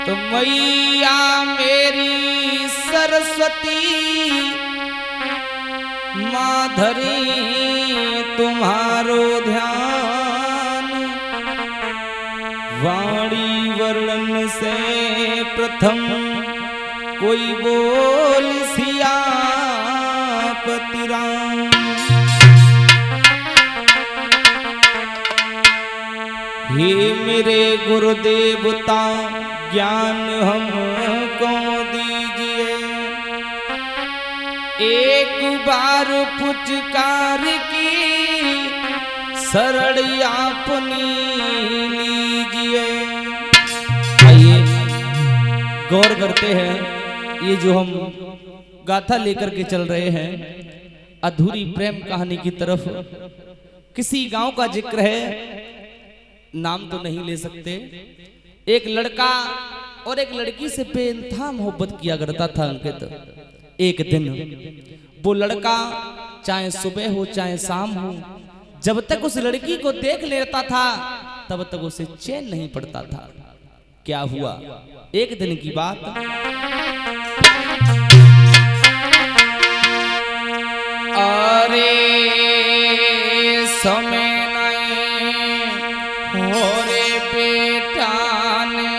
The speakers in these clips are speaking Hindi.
तो मैया मेरी सरस्वती माधरी तुम्हारो ध्यान, वाणी वर्णन से प्रथम कोई बोल सियापति राम। हे मेरे गुरुदेवता ज्ञान हमको दीजिए, एक बार पुचकार की शरण अपनी लीजिए। आइए गौर करते हैं, ये जो हम गाथा लेकर के चल रहे हैं अधूरी प्रेम कहानी की तरफ। किसी गांव का जिक्र है, नाम तो नहीं ले सकते। एक लड़का और एक लड़की से बेइंतहा मोहब्बत किया करता था अंकित। एक दिन वो लड़का चाहे सुबह हो चाहे शाम हो, जब तक उस लड़की को देख लेता था तब तक उसे चैन नहीं पड़ता था। क्या हुआ, एक दिन की बात। अरे समय होरे बेटा ने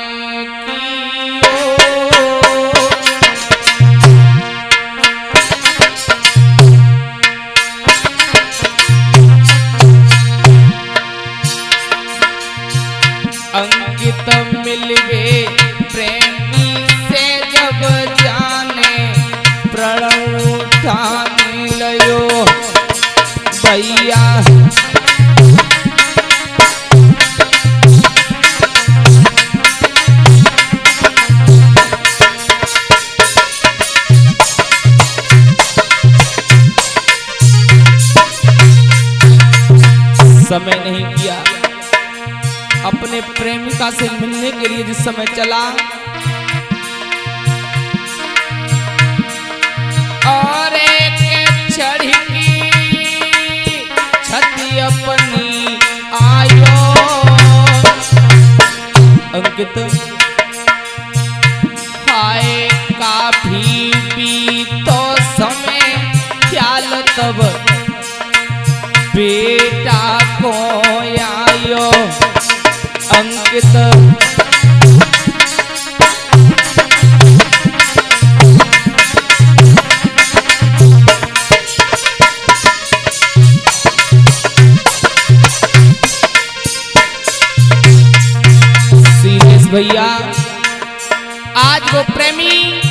अंकित मिलवे प्रेमी से जब जाने प्रण उठाने लयो भैया। समय नहीं किया, अपने प्रेमिका से मिलने के लिए जिस समय चला, और एक छड़ी की छती अपनी आयो अंकित। हाय काफी भी तो समय ख्याल तब बेटा को आयो अंकित। सीरियस भैया, आज वो प्रेमी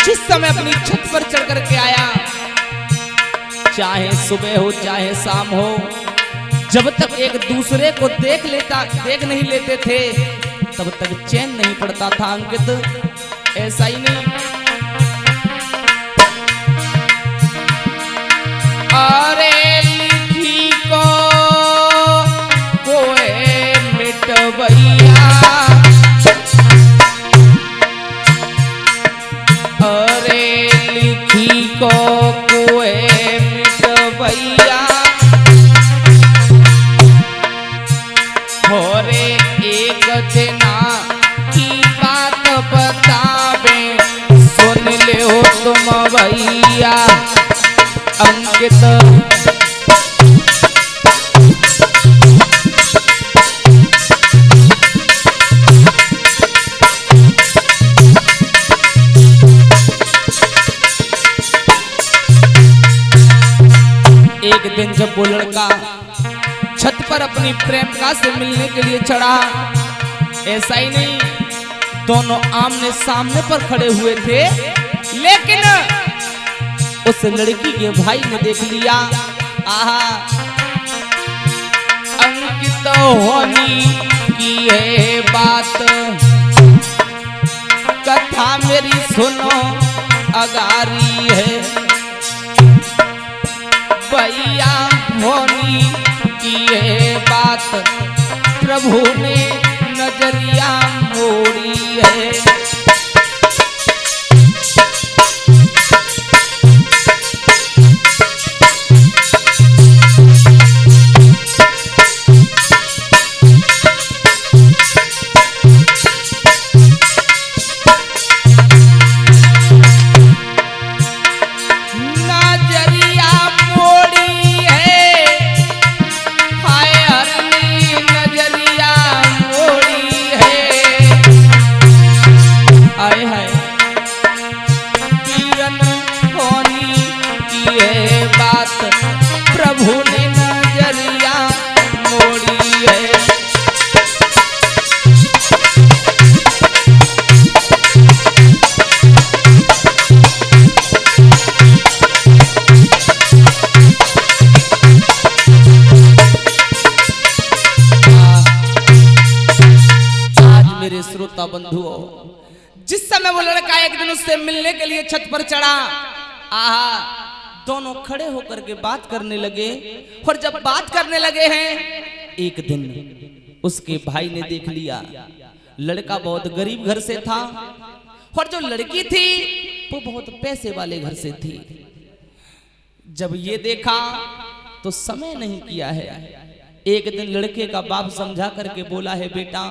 जिस समय अपनी छत पर चढ़ करके आया, चाहे सुबह हो चाहे शाम हो, जब तक एक दूसरे को देख नहीं लेते थे तब तक चैन नहीं पड़ता था अंकित। ऐसा ही नहीं, अरे लिखी को कोई मिटवैया, अरे लिखी को कोई मिटवैया, होरे एक दिना की बात बतावे सुन ले हो तुम भैया अंकित। एक दिन जब वो लड़का छत पर अपनी प्रेमिका से मिलने के लिए चढ़ा, ऐसा ही नहीं, दोनों आमने सामने पर खड़े हुए थे, लेकिन उस लड़की के भाई ने देख लिया। आहा, अंकित होनी की है बात, कथा मेरी सुनो अगारी है भैया। होनी की है बात, प्रभु ने नजरिया मोड़ी है। मेरे श्रोता बंधुओं, जिस समय वो लड़का एक दिन उससे मिलने के लिए छत पर चढ़ा, आहा, दोनों खड़े होकर के बात करने लगे। और जब बात करने लगे हैं, एक दिन उसके भाई ने देख लिया, लड़का बहुत गरीब घर से था और जो लड़की थी वो बहुत पैसे वाले घर से थी। जब ये देखा तो समय नहीं किया है। एक दिन लड़के का बाप समझा करके बोला है, बेटा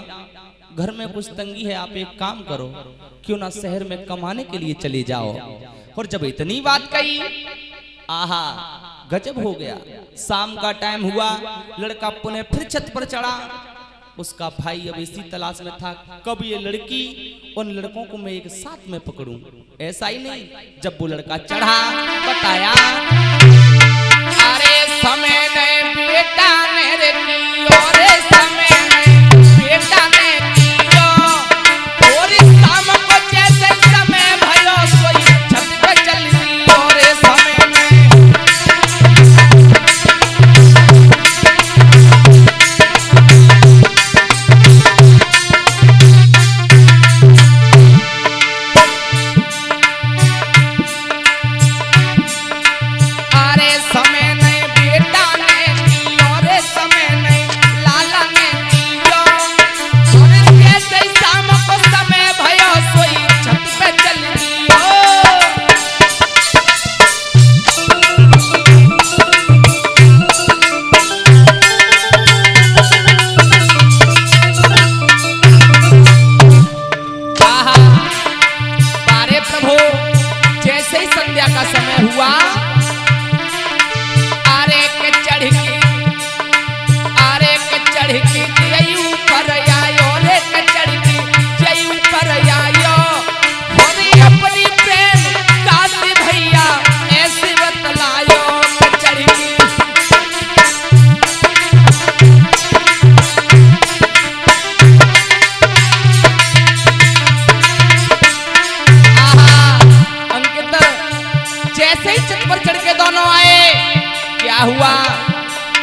घर में कुछ तंगी है, आप एक काम करो, क्यों ना शहर में कमाने के लिए चले जाओ। और जब इतनी बात कही, आहा, गजब हो गया। शाम का टाइम हुआ, लड़का पुनः फिर छत पर चढ़ा। उसका भाई अब इसी तलाश में था, कब ये लड़की उन लड़कों को मैं एक साथ में पकड़ूं। ऐसा ही नहीं, जब वो लड़का चढ़ा, बताया, अरे समय ने बेटा मेरे की, और समय ने बेटा ने कियो, और शाम को जैसे समय भयो सोई छत पे चल दी, और समय ने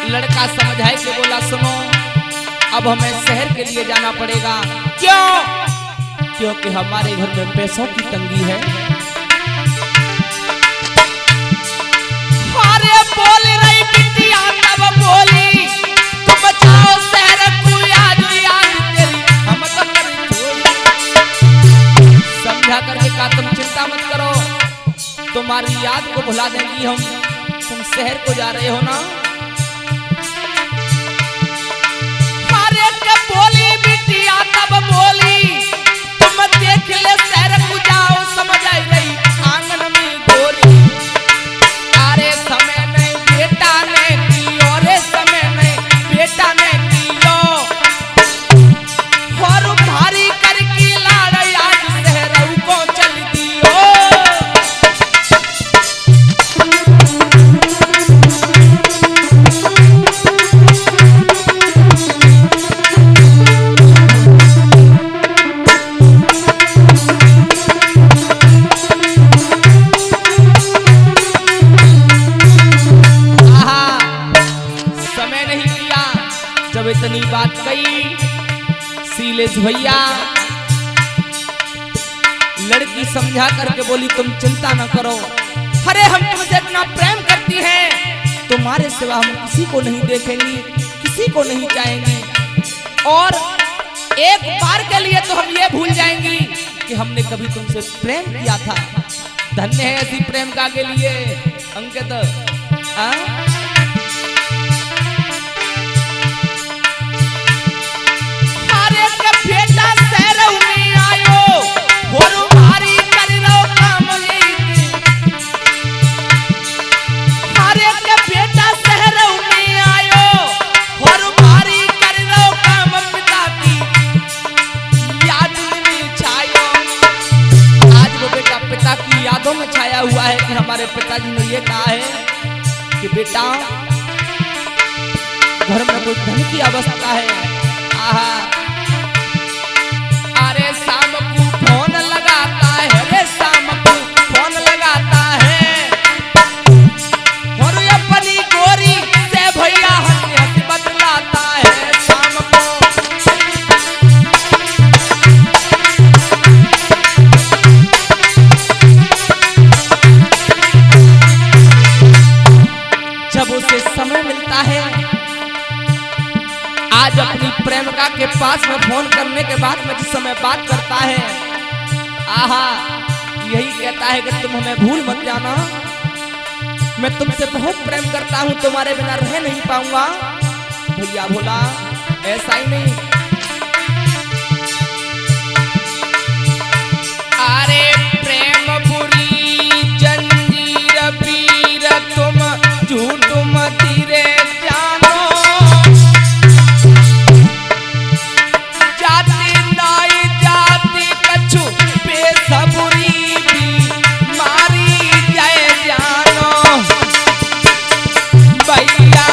लड़का समझाए के बोला, सुनो अब हमें शहर के लिए जाना पड़ेगा। क्यों? क्योंकि हमारे घर में पैसों की तंगी है। अरे बोल रही बिटिया तब बोली, तुम जाओ शहर को, याद याद तेरी हम तो कर छोड़ी। समझा करके कहा, तुम चिंता मत करो, तुम्हारी याद को भुला देंगी हम, तुम शहर को जा रहे हो ना। बोली बिटिया तब बोली, तुम देख ले शहर को जाओ, समझ आई रही आंगन में गोरी। अरे समय नहीं बेटा ने की, और समय नहीं बेटा ने कियो, और भारी करके लाड़ आज शहर को चल दियो। इतनी बात कही, सीलेश भैया लड़की समझा करके बोली, तुम चिंता न करो, अरे हम तुमसे इतना प्रेम करती हैं, तुम्हारे सिवा हम किसी को नहीं देखेंगी, किसी को नहीं चाहेंगी, और एक बार के लिए तो हम ये भूल जाएंगी कि हमने कभी तुमसे प्रेम किया था। धन्य है ऐसी प्रेम का के लिए अंकित। यादों में छाया हुआ है कि हमारे पिताजी ने ये कहा है कि बेटा घर में कोई धन की आवश्यकता है। आहा, अरे शाम को फोन लगाता है, अरे शाम को फोन लगाता है, और अपनी गोरी से भैया हंसी हंसी बतलाता है। शाम को पास में फोन करने के बाद में जिस समय बात करता है, आहा, यही कहता है कि तुम हमें भूल मत जाना, मैं तुमसे बहुत प्रेम करता हूं, तुम्हारे बिना रह नहीं पाऊंगा। भैया बोला ऐसा ही नहीं, अरे प्रेम बुरी जंजीर पीर तुम झूठ मती रे जानो, जाति नाई जाति कछु बेसबुरी भी मारी जाए जानो। भैया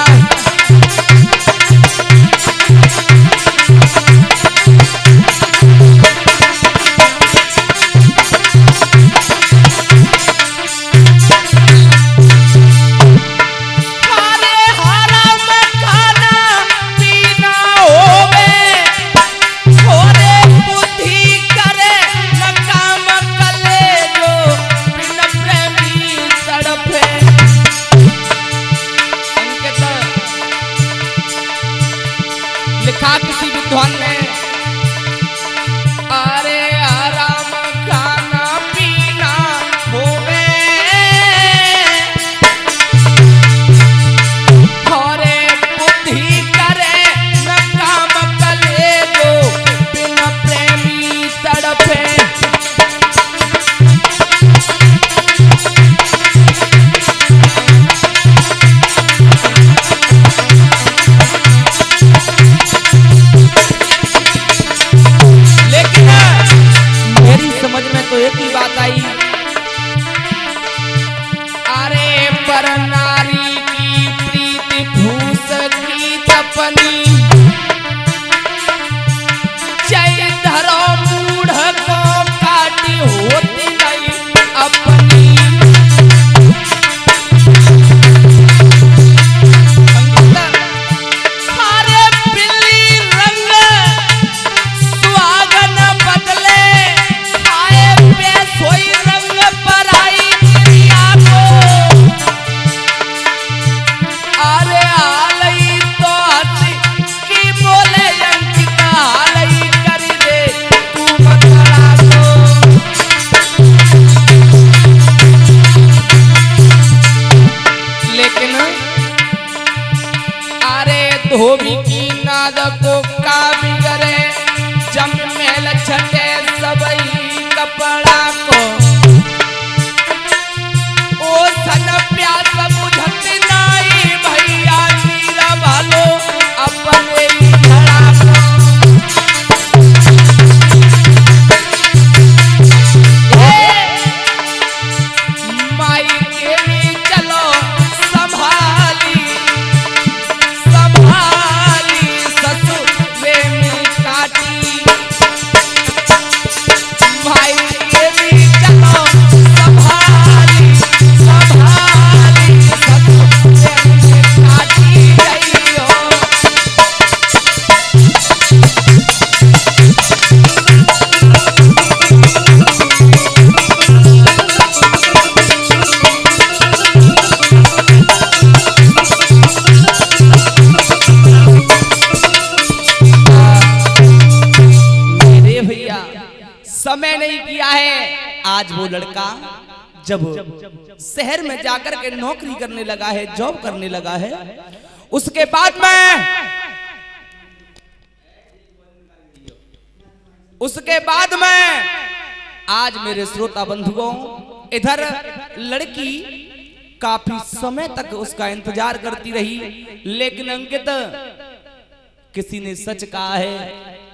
लिखा किसी विद्वान ने, अरे आराम खाना पीना होवे, थोड़े बुद्धि करे न काम कले जो बिना प्रेमी तड़पे। तो एक ही बात आई, अरे पर नारी की प्रीति भूस की तपनी, जय धरो मूढ़ को काटी होती नहीं अपनी। अरे बिल्ली रंग सुहागन बदले, कोई रंग पर आई प्रिया को, अरे आलई तो हंसी की बोले अंकिता, आलई कर दे तू बतला को। लेकिन अरे धोबी की नाद को का बिगड़े, जम मेल छटे सबई कपड़ा को, ओ सन प्यास बुझत नाई भैया नीरा भालो अपने घड़ा को। माई के भी चलो संभाली संभाली, ससुरे में काटी, भाई के भी चलो संभाली संभाली, ससुरे में काटी गई हो। समय नहीं किया है, आज वो लड़का जब शहर में जाकर के नौकरी करने लगा है, जॉब करने लगा है, उसके बाद में आज मेरे श्रोता बंधुओं, इधर लड़की काफी समय तक उसका इंतजार करती रही, लेकिन अंकित किसी ने सच कहा है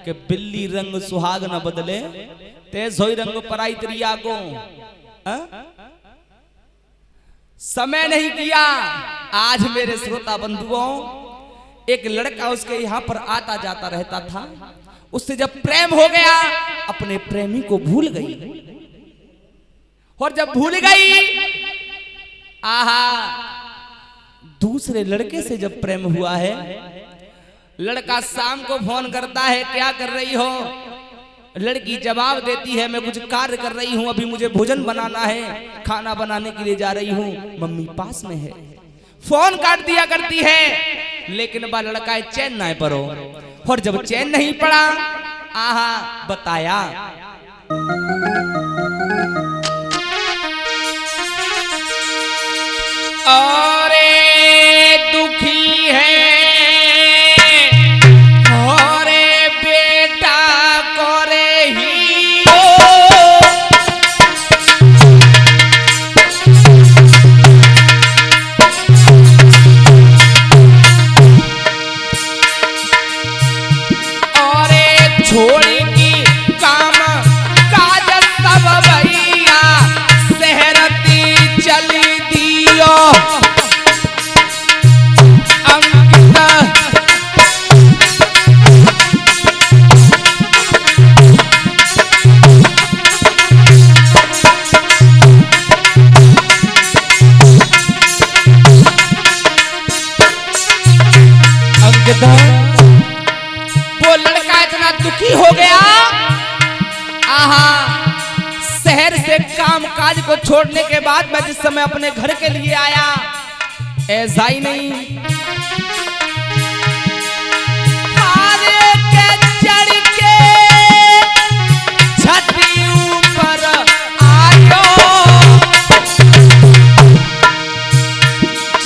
कि बिल्ली रंग सुहाग न बदले, तेज होई रंग पराई त्रिया को। समय नहीं किया, आज मेरे श्रोता बंधुओं, एक लड़का उसके यहाँ पर आता जाता रहता था, उससे जब प्रेम हो गया, अपने प्रेमी को भूल गई, और जब भूल गई, आहा, दूसरे लड़के से जब प्रेम हुआ है, लड़का शाम को फोन करता है, क्या कर रही हो? लड़की जवाब देती है, मैं कुछ कार्य कर रही हूँ, अभी मुझे भोजन बनाना है, खाना बनाने के लिए जा रही हूँ, मम्मी पास में है। फोन काट दिया करती है, लेकिन बा लड़का चैन ना परो। और जब चैन नहीं पड़ा, आहा बताया अरे दुखी है अरे बेटा करे ही अरे छोड़ की काम काज सब भैया शहरती चली दियो वो लड़का इतना दुखी हो गया, आहा शहर से काम काज को छोड़ने के बाद मैं जिस समय अपने घर के लिए आया, ऐसा ही नहीं के चढ़ के छतरी ऊपर आयो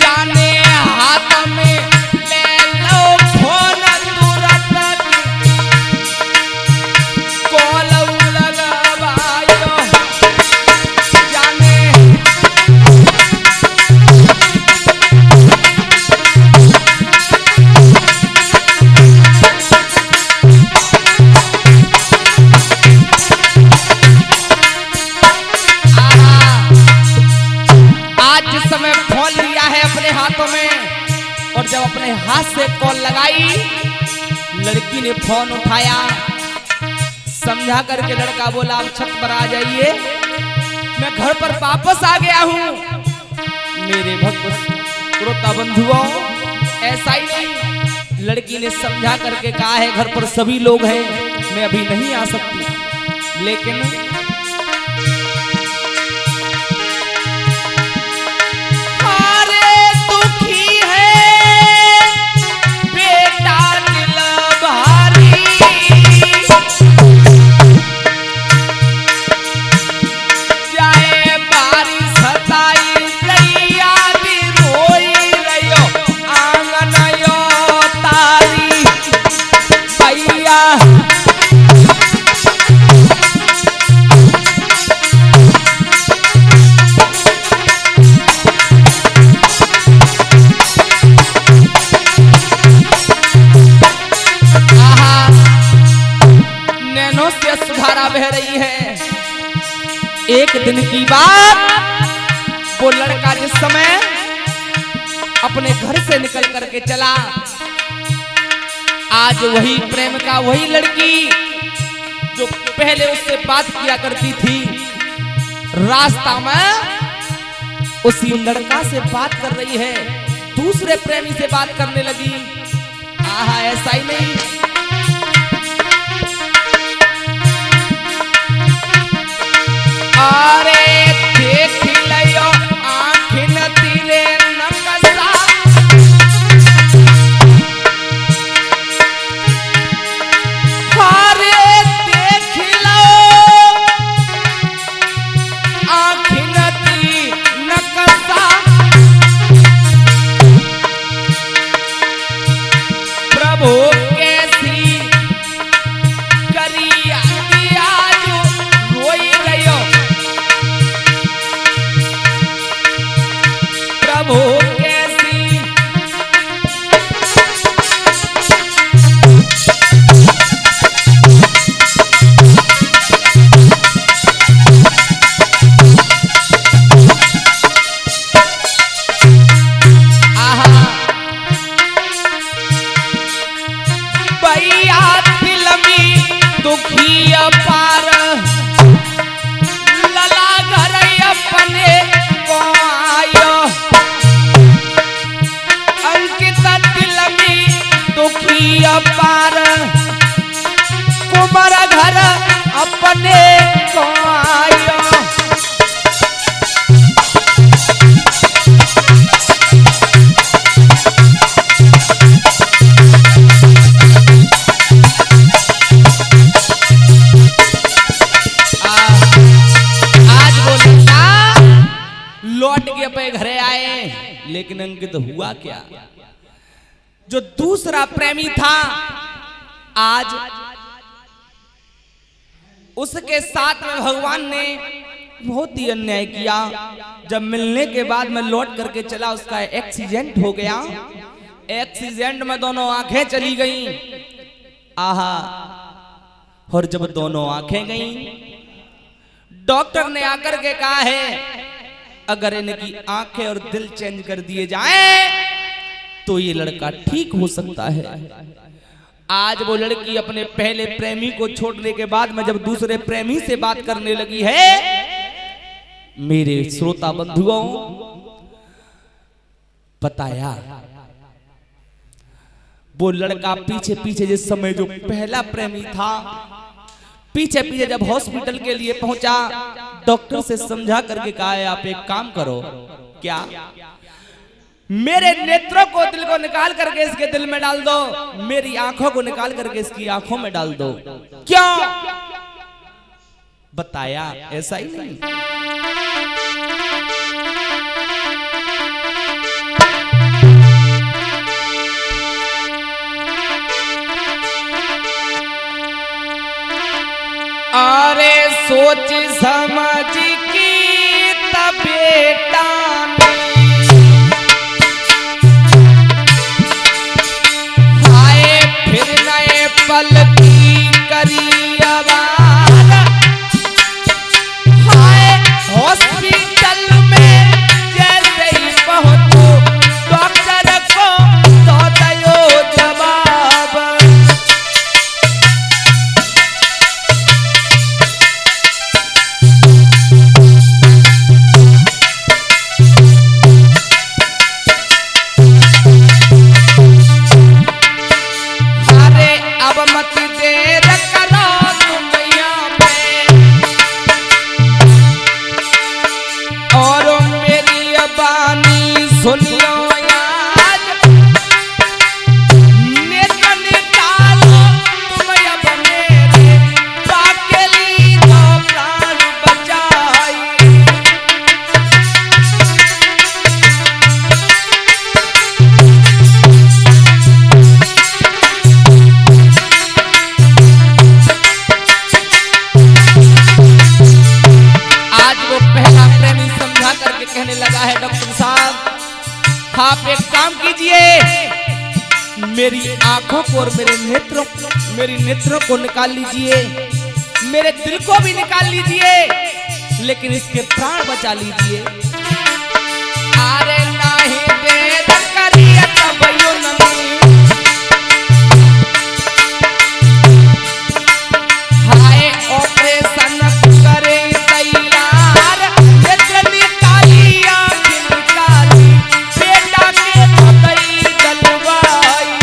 जाने हाथ में और जब अपने हाथ से कॉल लगाई, लड़की ने फोन उठाया, समझा करके लड़का बोला आप छत पर आ जाइए, मैं घर पर वापस आ गया हूँ। मेरे भक्त श्रोता बंधुओं, ऐसा ही नहीं, लड़की ने समझा करके कहा है घर पर सभी लोग हैं, मैं अभी नहीं आ सकती, लेकिन बह रही है। एक दिन की बात, वो लड़का जिस समय अपने घर से निकल करके चला, आज वही प्रेम का वही लड़की जो पहले उससे बात किया करती थी, रास्ता में उसी लड़का से बात कर रही है, दूसरे प्रेमी से बात करने लगी। आहा ऐसा ही नहीं, अरे देख लियो आँखिन तीरे नकसा, अरे देख लो आँखिन ती नकसा, प्रभु कैसी करिया दिया जो रोई गयो, प्रभु कैसी आहा भैया दिल में दुखी अपार, लला घर अपने को आयो, अंकिता दिल में दुखी अपार, कुमार घर अपने को आयो। लेकिन अंकित हुआ क्या, जो दूसरा प्रेमी था आज उसके साथ में भगवान ने बहुत ही अन्याय किया। जब मिलने के बाद मैं लौट करके चला, उसका एक्सीडेंट हो गया। एक्सीडेंट में दोनों आंखें चली गईं। आहा, और जब दोनों आंखें गईं, डॉक्टर ने आकर के कहा है अगर इनकी आंखें और दिल चेंज कर दिए जाएं तो ये लड़का ठीक हो सकता है। आज वो लड़की अपने पहले प्रेमी को छोड़ने के बाद में जब दूसरे प्रेमी से बात करने लगी है, मेरे श्रोता बंधुओं, बताया वो लड़का पीछे पीछे जिस समय जो पहला प्रेमी था, पीछे पीछे जब हॉस्पिटल के लिए पहुंचा, डॉक्टर से समझा करके कहा है आप एक काम करो, क्या मेरे नेत्रों को, दिल को निकाल करके इसके दिल में डाल दो, मेरी आंखों को निकाल करके इसकी आंखों में डाल दो। क्यों? बताया ऐसा ही नहीं, अरे सोच समझ की तब बेटा पल की करी आवाज़, हाय हॉस्पिटल में जैसे ही पहुंचो, डॉक्टर को तो दयो जवाब। कहने लगा है डॉक्टर साहब आप एक काम कीजिए, मेरी आंखों को और मेरी नेत्रों को निकाल लीजिए, मेरे दिल को भी निकाल लीजिए, लेकिन इसके प्राण बचा लीजिए। अरे नहीं देर करिए तब यो नमी, हाय ऑपरेशन करे तैयार, नेत्र निकाली आँख निकाली, बेटा के पतई डलवाई।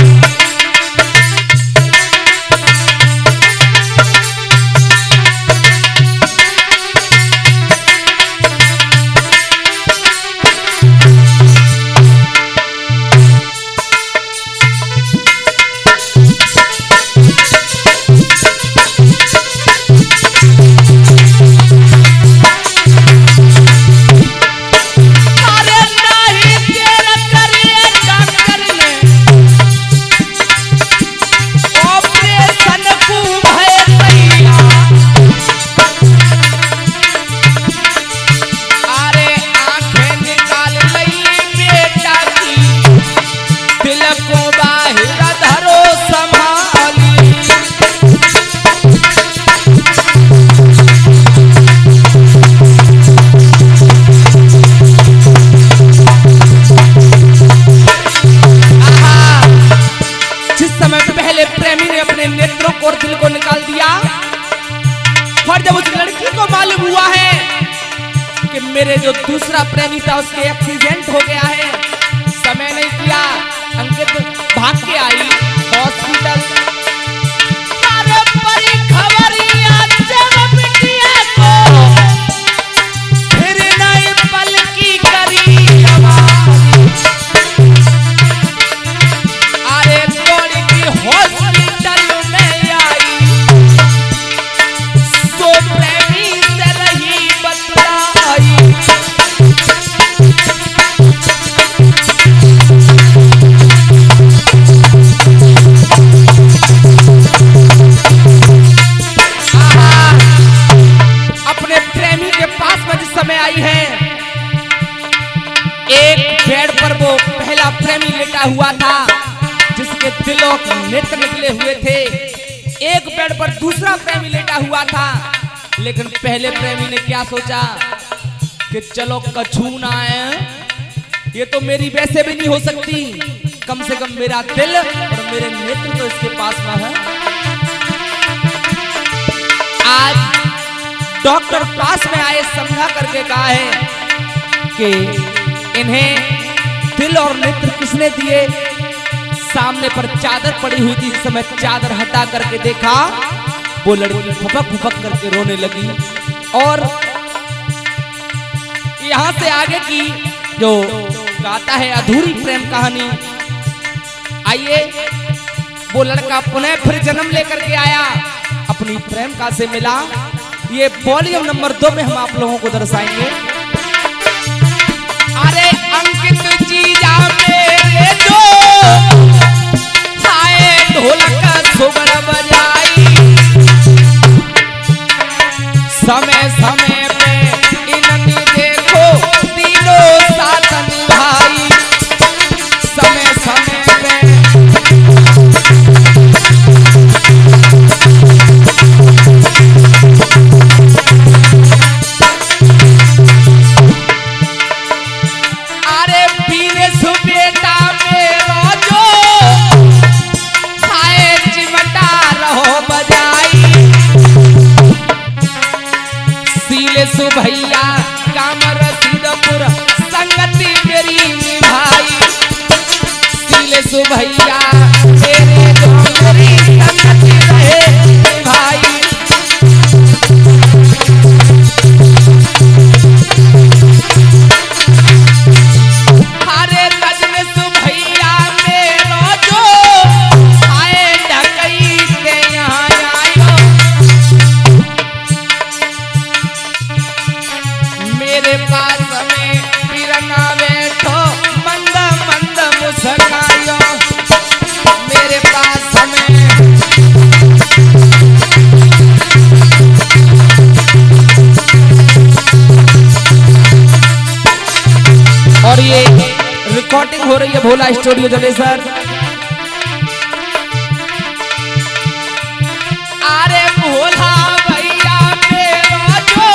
मेरे जो दूसरा प्रेमी था उसके एक्सीडेंट हो गया है, समय नहीं किया, अंकित भाग के आई हॉस्पिटल। फिर नहीं पल की करी अरे दौड़ की हॉस्पिटल में आई, तो प्रेमी से रही बतलाई। त्रिलोक नेत्र निकले हुए थे। एक बेड पर दूसरा प्रेमी लेटा हुआ था, लेकिन पहले प्रेमी ने क्या सोचा कि चलो कछू ना है, ये तो मेरी वैसे भी नहीं हो सकती, कम से कम मेरा दिल और मेरे नेत्र तो इसके पास में है। आज डॉक्टर पास में आए, समझा करके कहा है कि इन्हें दिल और नेत्र किसने दिए। सामने पर चादर पड़ी हुई थी, इस समय चादर हटा करके देखा, वो लड़की फपक फपक करके रोने लगी। और यहां से आगे की जो गाता है अधूरी प्रेम कहानी, आइए वो लड़का पुनः फिर जन्म लेकर के आया, अपनी प्रेमिका से मिला। ये वॉल्यूम नंबर 2 में हम आप लोगों को दर्शाएंगे। अरे अंकित जीजा मेरे जो आए ढोलक सुबर बजाई, समय समय पे इन्हें देखो तीनों साथ निभाई, समय समय पे अरे पीने सुबेटा मेरा जो खाए चिमटा रहो बजाई, सीले सुभैया काम रसीदपुर संगति मेरी निभाई, सीले सुभैया तेरे जो मेरी संगति रहे निभाई। अरे तजन सुभैया मेरा जो आए ढकई से यहाँ आयो, मेरे पास में पिरंगा बैठो मंद मंद मुस्कायो, मेरे पास में और ये रिकॉर्डिंग हो रही है भोला स्टूडियो जलेसर। अरे भोला भैया मेरा जो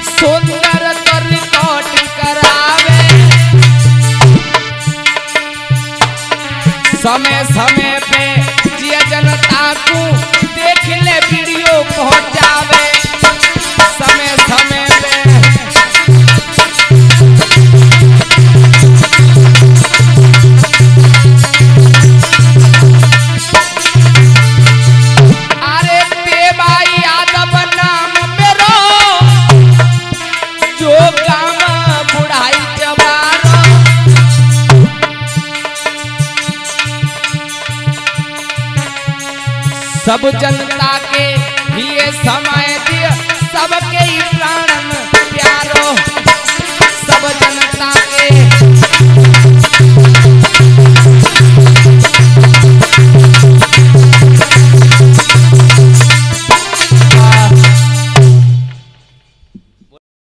सुंदर तो रिकॉर्डिंग करावे, समय समय पे जिया जनता को देख ले वीडियो पहुंचावे, समय समय पे अरे देवाई यादव नाम मेरो जो गाँव बुढ़ाई जवानो, सब जनता के लिए समय दिया, सबके ही प्राणन प्यारो, सब जनता के